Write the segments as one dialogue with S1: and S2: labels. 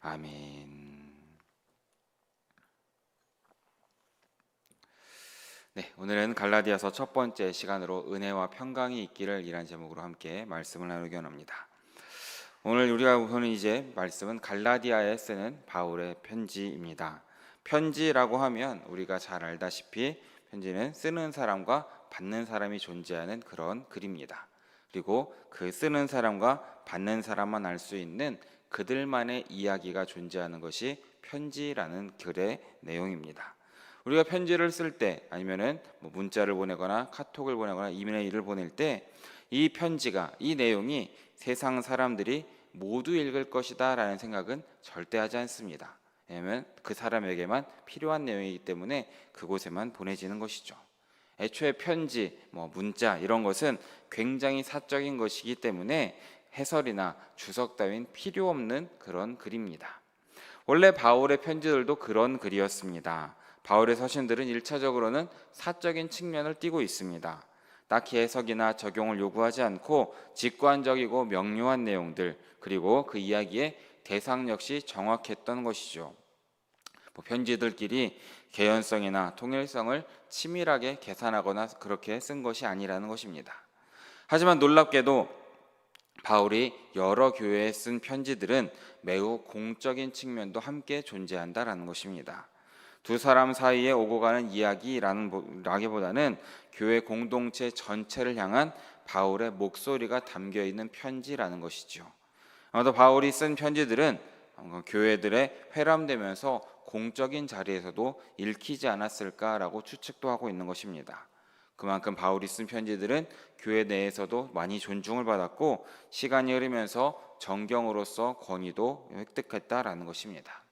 S1: 아멘. 네, 오늘은 갈라디아서 첫 번째 시간으로 은혜와 평강이 있기를 이란 제목으로 함께 말씀을 나누기 원합니다. 오늘 우리가 보는 이제 말씀은 갈라디아에 쓰는 바울의 편지입니다. 편지라고 하면 우리가 잘 알다시피 편지는 쓰는 사람과 받는 사람이 존재하는 그런 글입니다. 그리고 그 쓰는 사람과 받는 사람만 알 수 있는 그들만의 이야기가 존재하는 것이 편지라는 글의 내용입니다. 우리가 편지를 쓸 때 아니면은 문자를 보내거나 카톡을 보내거나 이메일을 보낼 때 이 편지가, 이 내용이 세상 사람들이 모두 읽을 것이다 라는 생각은 절대 하지 않습니다. 왜냐하면 그 사람에게만 필요한 내용이기 때문에 그곳에만 보내지는 것이죠. 애초에 편지, 문자 이런 것은 굉장히 사적인 것이기 때문에 해설이나 주석 따윈 필요 없는 그런 글입니다. 원래 바울의 편지들도 그런 글이었습니다. 바울의 서신들은 1차적으로는 사적인 측면을 띠고 있습니다. 딱히 해석이나 적용을 요구하지 않고 직관적이고 명료한 내용들, 그리고 그 이야기의 대상 역시 정확했던 것이죠. 편지들끼리 개연성이나 통일성을 치밀하게 계산하거나 그렇게 쓴 것이 아니라는 것입니다. 하지만 놀랍게도 바울이 여러 교회에 쓴 편지들은 매우 공적인 측면도 함께 존재한다라는 것입니다. 두 사람 사이에 오고 가는 이야기라기보다는 교회 공동체 전체를 향한 바울의 목소리가 담겨 있는 편지라는 것이죠. 또 바울이 쓴 편지들은 교회들의 회람되면서 공적인 자리에서도 읽히지 않았을까라고 추측도 하고 있는 것입니다. 그만큼 바울이 쓴 편지들은 교회 내에서도 많이 존중을 받았고 시간이 흐르면서 정경으로서 권위도 획득했다라는 것입니다.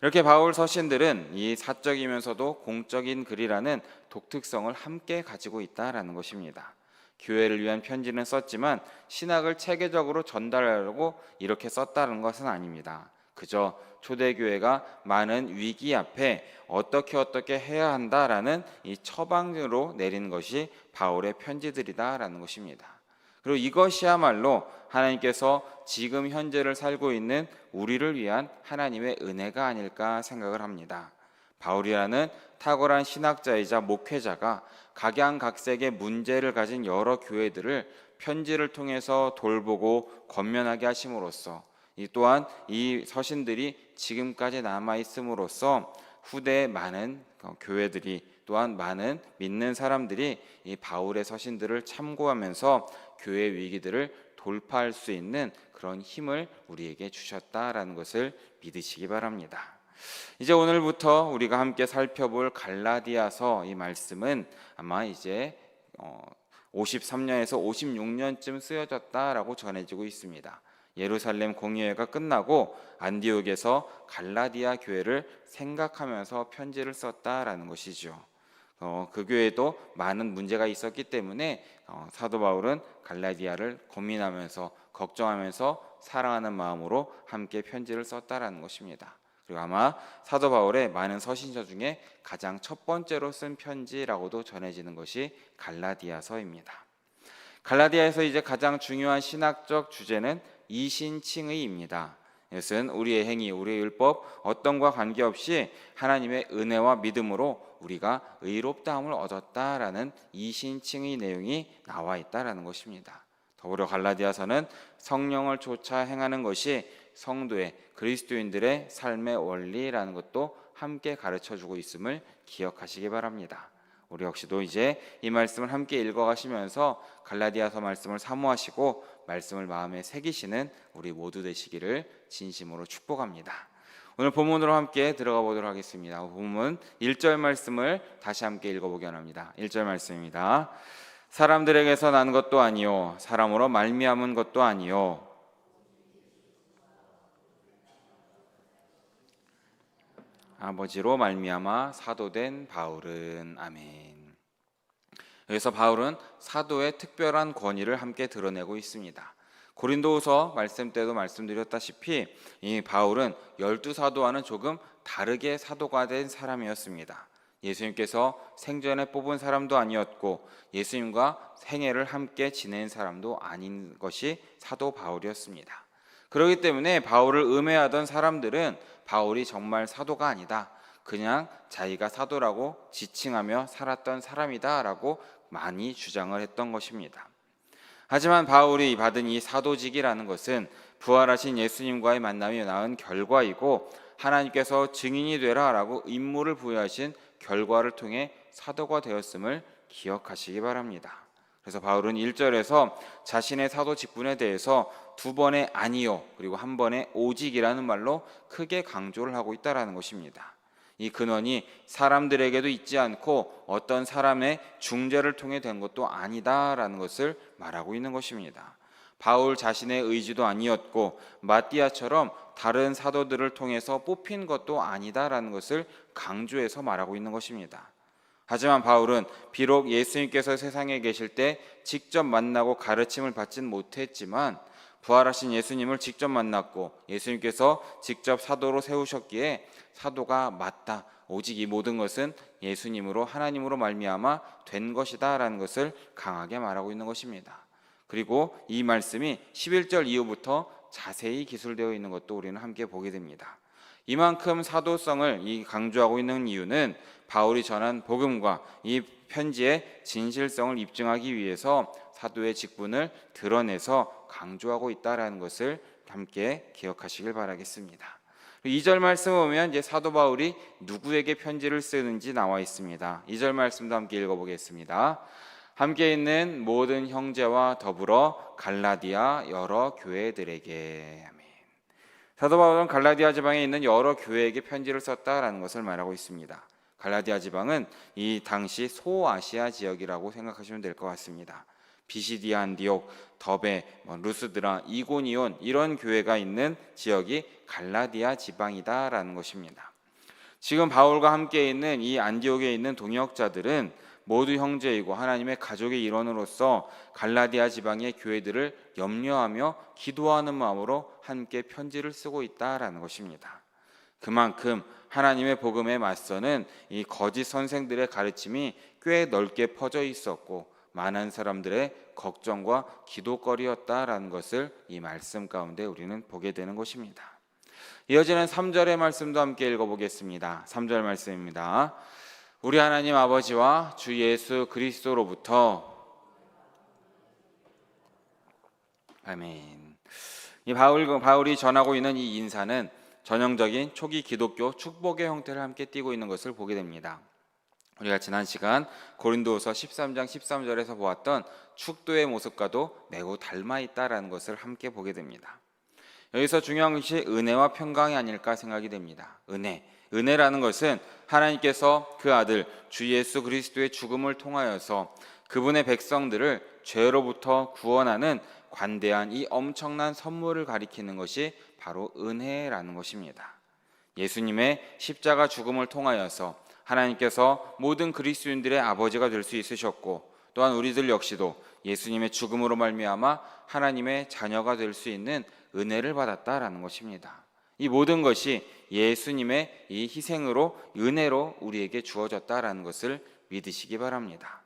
S1: 이렇게 바울 서신들은 이 사적이면서도 공적인 글이라는 독특성을 함께 가지고 있다라는 것입니다. 교회를 위한 편지는 썼지만 신학을 체계적으로 전달하려고 이렇게 썼다는 것은 아닙니다. 그저 초대교회가 많은 위기 앞에 어떻게 해야 한다라는 이 처방으로 내린 것이 바울의 편지들이다라는 것입니다. 그리고 이것이야말로 하나님께서 지금 현재를 살고 있는 우리를 위한 하나님의 은혜가 아닐까 생각을 합니다. 바울이라는 탁월한 신학자이자 목회자가 각양각색의 문제를 가진 여러 교회들을 편지를 통해서 돌보고 권면하게 하심으로써 이 또한 이 서신들이 지금까지 남아 있음으로써 후대의 많은 교회들이 또한 많은 믿는 사람들이 이 바울의 서신들을 참고하면서 교회 위기들을 돌파할 수 있는 그런 힘을 우리에게 주셨다라는 것을 믿으시기 바랍니다. 이제 오늘부터 우리가 함께 살펴볼 갈라디아서 이 말씀은 아마 이제 53년에서 56년쯤 쓰여졌다라고 전해지고 있습니다. 예루살렘 공의회가 끝나고 안디옥에서 갈라디아 교회를 생각하면서 편지를 썼다라는 것이죠. 그 교회도 많은 문제가 있었기 때문에 사도 바울은 갈라디아를 고민하면서 걱정하면서 사랑하는 마음으로 함께 편지를 썼다라는 것입니다. 그리고 아마 사도 바울의 많은 서신서 중에 가장 첫 번째로 쓴 편지라고도 전해지는 것이 갈라디아서입니다. 갈라디아에서 이제 가장 중요한 신학적 주제는 이신칭의입니다. 이것은 우리의 행위, 우리의 율법 어떤 것과 관계없이 하나님의 은혜와 믿음으로 우리가 의롭다함을 얻었다라는 이신칭의 내용이 나와 있다라는 것입니다. 더불어 갈라디아서는 성령을 쫓아 행하는 것이 성도의 그리스도인들의 삶의 원리라는 것도 함께 가르쳐주고 있음을 기억하시기 바랍니다. 우리 역시도 이제 이 말씀을 함께 읽어가시면서 갈라디아서 말씀을 사모하시고 말씀을 마음에 새기시는 우리 모두 되시기를 진심으로 축복합니다. 오늘 본문으로 함께 들어가 보도록 하겠습니다. 본문 1절 말씀을 다시 함께 읽어보기 원합니다. 1절 말씀입니다. 사람들에게서 난 것도 아니요 사람으로 말미암은 것도 아니요 아버지로 말미암아 사도된 바울은. 아멘. 여기서 바울은 사도의 특별한 권위를 함께 드러내고 있습니다. 고린도후서 말씀 때도 말씀드렸다시피 이 바울은 12사도와는 조금 다르게 사도가 된 사람이었습니다. 예수님께서 생전에 뽑은 사람도 아니었고 예수님과 생애를 함께 지낸 사람도 아닌 것이 사도 바울이었습니다. 그렇기 때문에 바울을 음해하던 사람들은 바울이 정말 사도가 아니다, 그냥 자기가 사도라고 지칭하며 살았던 사람이다라고 많이 주장을 했던 것입니다. 하지만 바울이 받은 이 사도직이라는 것은 부활하신 예수님과의 만남이 낳은 결과이고, 하나님께서 증인이 되라라고 임무를 부여하신 결과를 통해 사도가 되었음을 기억하시기 바랍니다. 그래서 바울은 1절에서 자신의 사도 직분에 대해서 두 번의 아니요 그리고 한 번의 오직이라는 말로 크게 강조를 하고 있다는 것입니다. 이 근원이 사람들에게도 있지 않고 어떤 사람의 중재를 통해 된 것도 아니다라는 것을 말하고 있는 것입니다. 바울 자신의 의지도 아니었고 마띠아처럼 다른 사도들을 통해서 뽑힌 것도 아니다라는 것을 강조해서 말하고 있는 것입니다. 하지만 바울은 비록 예수님께서 세상에 계실 때 직접 만나고 가르침을 받진 못했지만 부활하신 예수님을 직접 만났고 예수님께서 직접 사도로 세우셨기에 사도가 맞다, 오직 이 모든 것은 예수님으로 하나님으로 말미암아 된 것이다 라는 것을 강하게 말하고 있는 것입니다. 그리고 이 말씀이 11절 이후부터 자세히 기술되어 있는 것도 우리는 함께 보게 됩니다. 이만큼 사도성을 강조하고 있는 이유는 바울이 전한 복음과 이 편지의 진실성을 입증하기 위해서 사도의 직분을 드러내서 강조하고 있다는 것을 함께 기억하시길 바라겠습니다. 2절 말씀 보면 이제 사도 바울이 누구에게 편지를 쓰는지 나와 있습니다. 2절 말씀도 함께 읽어보겠습니다. 함께 있는 모든 형제와 더불어 갈라디아 여러 교회들에게. 아멘. 사도 바울은 갈라디아 지방에 있는 여러 교회에게 편지를 썼다라는 것을 말하고 있습니다. 갈라디아 지방은 이 당시 소아시아 지역이라고 생각하시면 될 것 같습니다. 비시디아 안디옥, 더베, 루스드라, 이고니온 이런 교회가 있는 지역이 갈라디아 지방이다라는 것입니다. 지금 바울과 함께 있는 이 안디옥에 있는 동역자들은 모두 형제이고 하나님의 가족의 일원으로서 갈라디아 지방의 교회들을 염려하며 기도하는 마음으로 함께 편지를 쓰고 있다라는 것입니다. 그만큼 하나님의 복음에 맞서는 이 거짓 선생들의 가르침이 꽤 넓게 퍼져 있었고 많은 사람들의 걱정과 기도거리였다라는 것을 이 말씀 가운데 우리는 보게 되는 것입니다. 이어지는 3절의 말씀도 함께 읽어보겠습니다. 3절 말씀입니다. 우리 하나님 아버지와 주 예수 그리스도로부터. 아멘. 이 바울이 전하고 있는 이 인사는 전형적인 초기 기독교 축복의 형태를 함께 띠고 있는 것을 보게 됩니다. 우리가 지난 시간 고린도후서 13장 13절에서 보았던 축도의 모습과도 매우 닮아 있다라는 것을 함께 보게 됩니다. 여기서 중요한 것이 은혜와 평강이 아닐까 생각이 됩니다. 은혜라는 것은 하나님께서 그 아들 주 예수 그리스도의 죽음을 통하여서 그분의 백성들을 죄로부터 구원하는 관대한 이 엄청난 선물을 가리키는 것이 바로 은혜라는 것입니다. 예수님의 십자가 죽음을 통하여서 하나님께서 모든 그리스도인들의 아버지가 될 수 있으셨고, 또한 우리들 역시도 예수님의 죽음으로 말미암아 하나님의 자녀가 될 수 있는 은혜를 받았다라는 것입니다. 이 모든 것이 예수님의 이 희생으로 은혜로 우리에게 주어졌다라는 것을 믿으시기 바랍니다.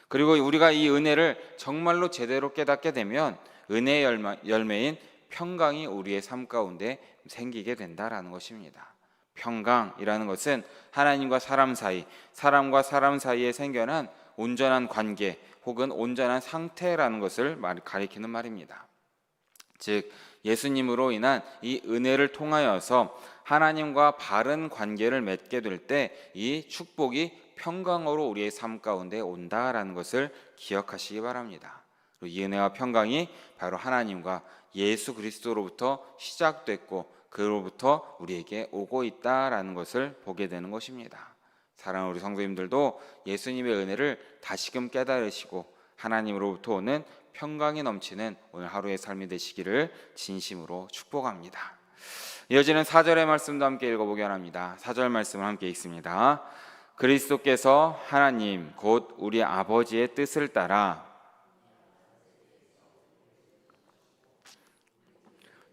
S1: 그리고 우리가 이 은혜를 정말로 제대로 깨닫게 되면 은혜의 열매인 평강이 우리의 삶 가운데 생기게 된다라는 것입니다. 평강이라는 것은 하나님과 사람 사이, 사람과 사람 사이에 생겨난 온전한 관계 혹은 온전한 상태라는 것을 가리키는 말입니다. 즉 예수님으로 인한 이 은혜를 통하여서 하나님과 바른 관계를 맺게 될 때 이 축복이 평강으로 우리의 삶 가운데 온다라는 것을 기억하시기 바랍니다. 이 은혜와 평강이 바로 하나님과 예수 그리스도로부터 시작됐고 그로부터 우리에게 오고 있다라는 것을 보게 되는 것입니다. 사랑하는 우리 성도님들도 예수님의 은혜를 다시금 깨달으시고 하나님으로부터 오는 평강이 넘치는 오늘 하루의 삶이 되시기를 진심으로 축복합니다. 이어지는 4절의 말씀도 함께 읽어보기 원합니다. 4절 말씀을 함께 읽습니다. 그리스도께서 하나님 곧 우리 아버지의 뜻을 따라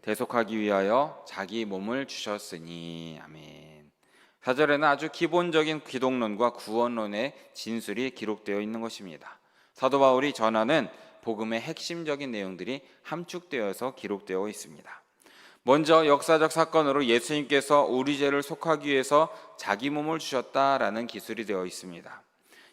S1: 대속하기 위하여 자기 몸을 주셨으니. 아멘. 4절에는 아주 기본적인 기독론과 구원론의 진술이 기록되어 있는 것입니다. 사도 바울이 전하는 복음의 핵심적인 내용들이 함축되어서 기록되어 있습니다. 먼저 역사적 사건으로 예수님께서 우리 죄를 속하기 위해서 자기 몸을 주셨다라는 기술이 되어 있습니다.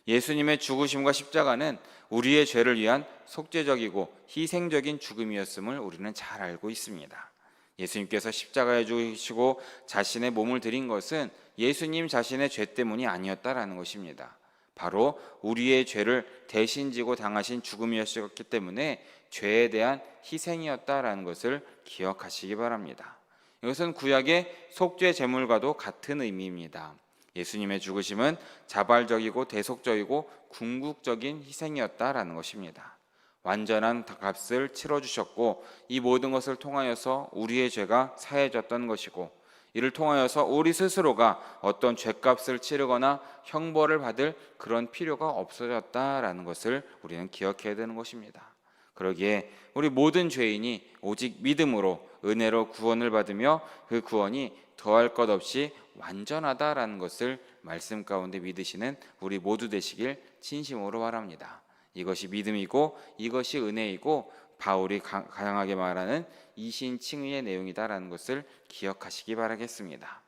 S1: 예수님의 죽으심과 십자가는 우리의 죄를 위한 속죄적이고 희생적인 죽음이었음을 우리는 잘 알고 있습니다. 예수님께서 십자가에 죽으시고 자신의 몸을 드린 것은 예수님 자신의 죄 때문이 아니었다라는 것입니다. 바로 우리의 죄를 대신 지고 당하신 죽음이었기 때문에 죄에 대한 희생이었다라는 것을 기억하시기 바랍니다. 이것은 구약의 속죄 제물과도 같은 의미입니다. 예수님의 죽으심은 자발적이고 대속적이고 궁극적인 희생이었다라는 것입니다. 완전한 값을 치러주셨고 이 모든 것을 통하여서 우리의 죄가 사해졌던 것이고 이를 통하여서 우리 스스로가 어떤 죄값을 치르거나 형벌을 받을 그런 필요가 없어졌다라는 것을 우리는 기억해야 되는 것입니다. 그러기에 우리 모든 죄인이 오직 믿음으로 은혜로 구원을 받으며 그 구원이 더할 것 없이 완전하다라는 것을 말씀 가운데 믿으시는 우리 모두 되시길 진심으로 바랍니다. 이것이 믿음이고 이것이 은혜이고 바울이 강하게 말하는 이신칭의의 내용이다라는 것을 기억하시기 바라겠습니다.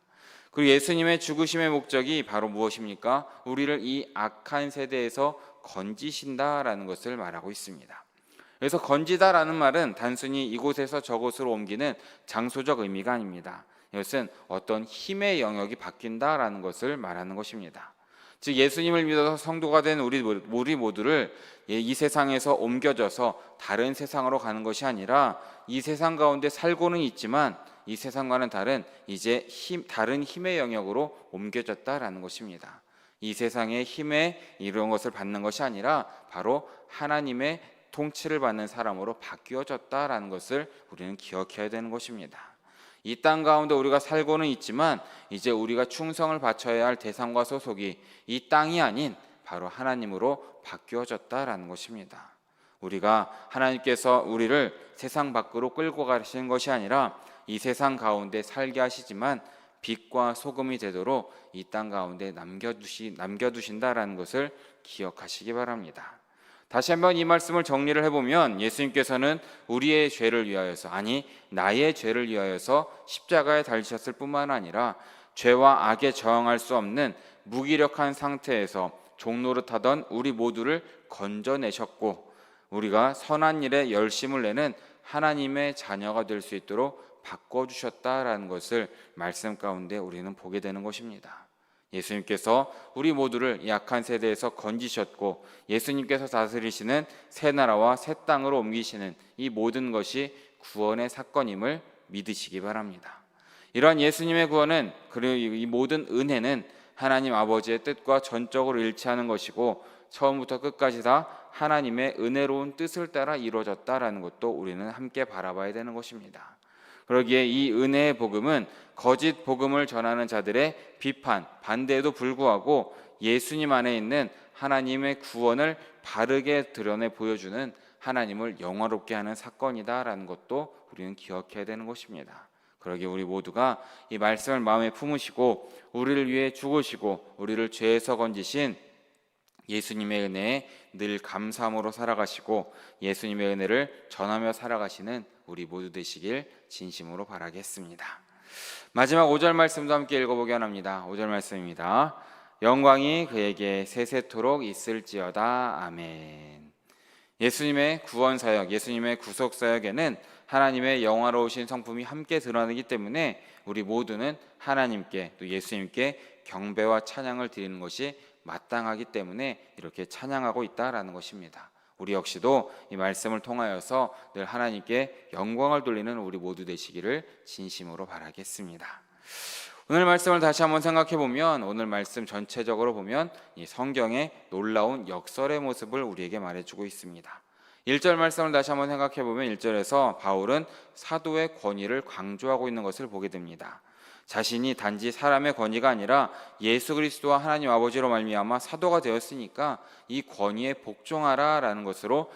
S1: 그리고 예수님의 죽으심의 목적이 바로 무엇입니까? 우리를 이 악한 세대에서 건지신다라는 것을 말하고 있습니다. 그래서 건지다라는 말은 단순히 이곳에서 저곳으로 옮기는 장소적 의미가 아닙니다. 이것은 어떤 힘의 영역이 바뀐다라는 것을 말하는 것입니다. 즉 예수님을 믿어서 성도가 된 우리 모두를 이 세상에서 옮겨져서 다른 세상으로 가는 것이 아니라 이 세상 가운데 살고는 있지만 이 세상과는 다른 이제 다른 힘의 영역으로 옮겨졌다라는 것입니다. 이 세상의 힘에 이런 것을 받는 것이 아니라 바로 하나님의 통치를 받는 사람으로 바뀌어졌다라는 것을 우리는 기억해야 되는 것입니다. 이 땅 가운데 우리가 살고는 있지만 이제 우리가 충성을 바쳐야 할 대상과 소속이 이 땅이 아닌 바로 하나님으로 바뀌어졌다라는 것입니다. 우리가 하나님께서 우리를 세상 밖으로 끌고 가시는 것이 아니라 이 세상 가운데 살게 하시지만 빛과 소금이 되도록 이 땅 가운데 남겨두신다라는 것을 기억하시기 바랍니다. 다시 한번 이 말씀을 정리를 해보면 예수님께서는 우리의 죄를 위하여서, 아니 나의 죄를 위하여서 십자가에 달리셨을 뿐만 아니라 죄와 악에 저항할 수 없는 무기력한 상태에서 종노릇하던 우리 모두를 건져내셨고 우리가 선한 일에 열심을 내는 하나님의 자녀가 될 수 있도록 바꿔주셨다라는 것을 말씀 가운데 우리는 보게 되는 것입니다. 예수님께서 우리 모두를 약한 세대에서 건지셨고 예수님께서 다스리시는 새 나라와 새 땅으로 옮기시는 이 모든 것이 구원의 사건임을 믿으시기 바랍니다. 이러한 예수님의 구원은, 그리고 이 모든 은혜는 하나님 아버지의 뜻과 전적으로 일치하는 것이고 처음부터 끝까지 다 하나님의 은혜로운 뜻을 따라 이루어졌다라는 것도 우리는 함께 바라봐야 되는 것입니다. 그러기에 이 은혜의 복음은 거짓 복음을 전하는 자들의 비판, 반대에도 불구하고 예수님 안에 있는 하나님의 구원을 바르게 드러내 보여주는 하나님을 영화롭게 하는 사건이다라는 것도 우리는 기억해야 되는 것입니다. 그러기에 우리 모두가 이 말씀을 마음에 품으시고 우리를 위해 죽으시고 우리를 죄에서 건지신 예수님의 은혜에 늘 감사함으로 살아가시고 예수님의 은혜를 전하며 살아가시는 우리 모두 되시길 진심으로 바라겠습니다. 마지막 5절 말씀도 함께 읽어보기 원합니다. 5절 말씀입니다. 영광이 그에게 세세토록 있을지어다. 아멘. 예수님의 구원사역, 예수님의 구속사역에는 하나님의 영화로우신 성품이 함께 드러나기 때문에 우리 모두는 하나님께 또 예수님께 경배와 찬양을 드리는 것이 마땅하기 때문에 이렇게 찬양하고 있다라는 것입니다. 우리 역시도 이 말씀을 통하여서 늘 하나님께 영광을 돌리는 우리 모두 되시기를 진심으로 바라겠습니다. 오늘 말씀을 다시 한번 생각해 보면 오늘 말씀 전체적으로 보면 이 성경의 놀라운 역설의 모습을 우리에게 말해주고 있습니다. 1절 말씀을 다시 한번 생각해 보면 1절에서 바울은 사도의 권위를 강조하고 있는 것을 보게 됩니다. 자신이 단지 사람의 권위가 아니라 예수 그리스도와 하나님 아버지로 말미암아 사도가 되었으니까 이 권위에 복종하라라는 것으로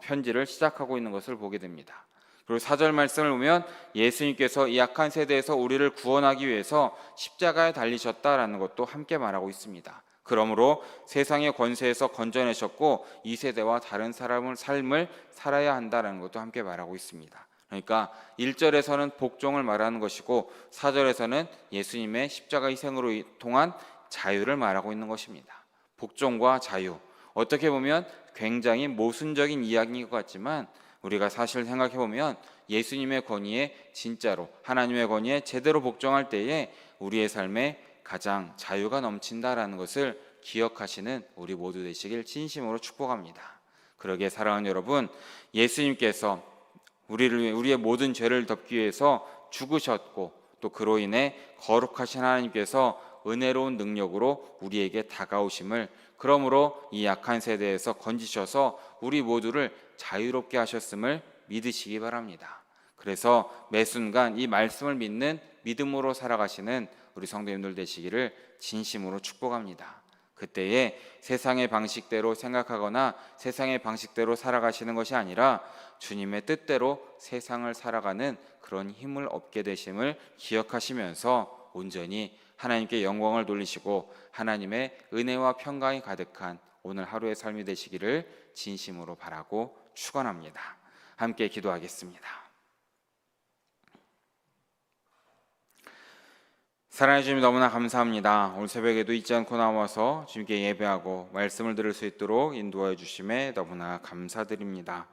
S1: 편지를 시작하고 있는 것을 보게 됩니다. 그리고 4절 말씀을 보면 예수님께서 이 약한 세대에서 우리를 구원하기 위해서 십자가에 달리셨다라는 것도 함께 말하고 있습니다. 그러므로 세상의 권세에서 건져내셨고 이 세대와 다른 삶을 살아야 한다는 것도 함께 말하고 있습니다. 그러니까 1절에서는 복종을 말하는 것이고 4절에서는 예수님의 십자가 희생으로 통한 자유를 말하고 있는 것입니다. 복종과 자유, 어떻게 보면 굉장히 모순적인 이야기인 것 같지만 우리가 사실 생각해 보면 예수님의 권위에 진짜로 하나님의 권위에 제대로 복종할 때에 우리의 삶에 가장 자유가 넘친다라는 것을 기억하시는 우리 모두 되시길 진심으로 축복합니다. 그러기에 사랑하는 여러분, 예수님께서 우리의 모든 죄를 덮기 위해서 죽으셨고 또 그로 인해 거룩하신 하나님께서 은혜로운 능력으로 우리에게 다가오심을, 그러므로 이 약한 세대에서 건지셔서 우리 모두를 자유롭게 하셨음을 믿으시기 바랍니다. 그래서 매 순간 이 말씀을 믿는 믿음으로 살아가시는 우리 성도님들 되시기를 진심으로 축복합니다. 그때에 세상의 방식대로 생각하거나 세상의 방식대로 살아가시는 것이 아니라 주님의 뜻대로 세상을 살아가는 그런 힘을 얻게 되심을 기억하시면서 온전히 하나님께 영광을 돌리시고 하나님의 은혜와 평강이 가득한 오늘 하루의 삶이 되시기를 진심으로 바라고 축원합니다. 함께 기도하겠습니다. 사랑해 주님 너무나 감사합니다. 오늘 새벽에도 잊지 않고 나와서 주님께 예배하고 말씀을 들을 수 있도록 인도하여 주심에 너무나 감사드립니다.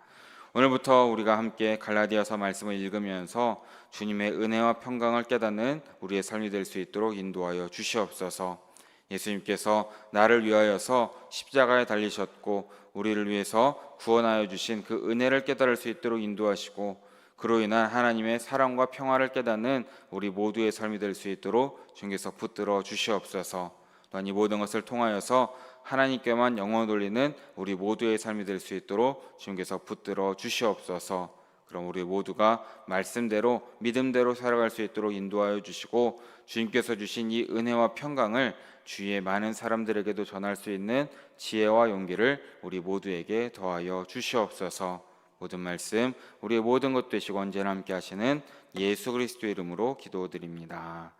S1: 오늘부터 우리가 함께 갈라디아서 말씀을 읽으면서 주님의 은혜와 평강을 깨닫는 우리의 삶이 될 수 있도록 인도하여 주시옵소서. 예수님께서 나를 위하여서 십자가에 달리셨고 우리를 위해서 구원하여 주신 그 은혜를 깨달을 수 있도록 인도하시고 그로 인한 하나님의 사랑과 평화를 깨닫는 우리 모두의 삶이 될 수 있도록 주님께서 붙들어 주시옵소서. 또한 이 모든 것을 통하여서 하나님께만 영광을 돌리는 우리 모두의 삶이 될 수 있도록 주님께서 붙들어 주시옵소서. 그럼 우리 모두가 말씀대로 믿음대로 살아갈 수 있도록 인도하여 주시고 주님께서 주신 이 은혜와 평강을 주위의 많은 사람들에게도 전할 수 있는 지혜와 용기를 우리 모두에게 더하여 주시옵소서. 모든 말씀 우리의 모든 것 되시고 언제나 함께 하시는 예수 그리스도의 이름으로 기도드립니다.